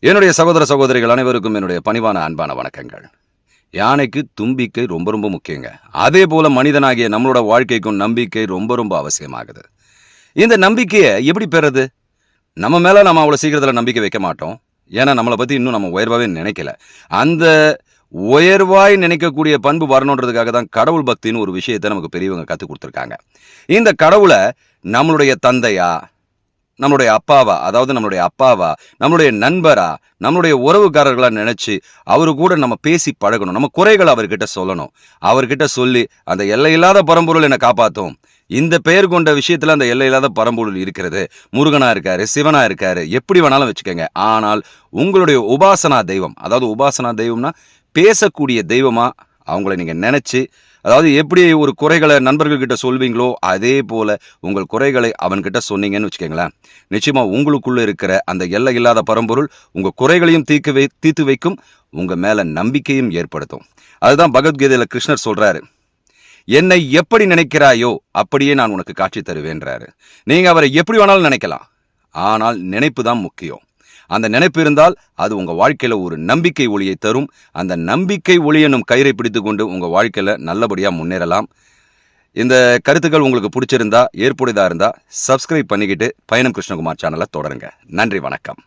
என்னுடைய சகோதர சகோதரிகள் அனைவருக்கும் என்னுடைய பணிவான அன்பான வணக்கங்கள். யானைக்கு தும்பிக்கை ரொம்ப ரொம்ப முக்கியங்க. அதே போல மனிதனாகிய நம்மளோட வாழ்க்கைக்கும் நம்பிக்கை ரொம்ப ரொம்ப அவசியமாகுது. இந்த நம்பிக்கையை எப்படி பெறது? நம்ம மேல நம்ம அவ்வளவு சீக்கிரத்துல நம்பிக்கை வைக்க மாட்டோம். ஏன்னா நம்மளை பத்தி இன்னும் நம்ம உயர்வாவே நினைக்கல. அந்த உயர்வாய் நினைக்கக்கூடிய பண்பு வரணுன்றதுக்காக தான் கடவுள் பக்தின்னு ஒரு விஷயத்தை நமக்கு பெரியவங்க கற்றுக் கொடுத்துருக்காங்க. இந்த கடவுளை நம்மளுடைய தந்தையா, நம்மளுடைய அப்பாவா, அதாவது நம்மளுடைய அப்பாவா, நம்மளுடைய நண்பரா, நம்மளுடைய உறவுக்காரர்களா நினைச்சு அவரு கூட நம்ம பேசி பழகணும். நம்ம குறைகளை அவர்கிட்ட சொல்லணும். அவர்கிட்ட சொல்லி அந்த எல்லையில்லாத பரம்பொருள் என்னை காப்பாற்றும். இந்த பெயர் கொண்ட விஷயத்துல அந்த எல்லையில்லாத பரம்பொருள் இருக்கிறது. முருகனா இருக்காரு, சிவனா இருக்காரு, எப்படி வேணாலும் வச்சுக்கோங்க. ஆனால் உங்களுடைய உபாசனா தெய்வம், அதாவது உபாசனா தெய்வம்னா பேசக்கூடிய தெய்வமா அவங்கள நீங்க நினைச்சு, அதாவது எப்படி ஒரு குறைகளை நண்பர்கள்கிட்ட சொல்வீங்களோ அதே போல உங்கள் குறைகளை அவன்கிட்ட சொன்னீங்கன்னு வச்சுக்கோங்களேன், நிச்சயமா உங்களுக்குள்ள இருக்கிற அந்த எல்லை இல்லாத பரம்பொருள் உங்க குறைகளையும் தீர்த்து வைக்கும், உங்க மேல நம்பிக்கையும் ஏற்படுத்தும். அதுதான் பகவத்கீதையில கிருஷ்ணர் சொல்றாரு, என்னை எப்படி நினைக்கிறாயோ அப்படியே நான் உனக்கு காட்சி தருவேன்றாரு. நீங்க அவரை எப்படி வேணாலும் நினைக்கலாம், ஆனால் நினைப்பு தான் முக்கியம். அந்த நினைப்பு இருந்தால் அது உங்க வாழ்க்கையில ஒரு நம்பிக்கை ஒளியை தரும். அந்த நம்பிக்கை ஒளி எனும் கயிறை பிடித்து கொண்டு உங்க வாழ்க்கையில நல்லபடியா முன்னேறலாம். இந்த கருத்துக்கள் உங்களுக்கு பிடிச்சிருந்தா, ஏற்புடையதா இருந்தா சப்ஸ்கிரைப் பண்ணிக்கிட்டு பயணம் கிருஷ்ணகுமார் சேனலை தொடருங்க. நன்றி, வணக்கம்.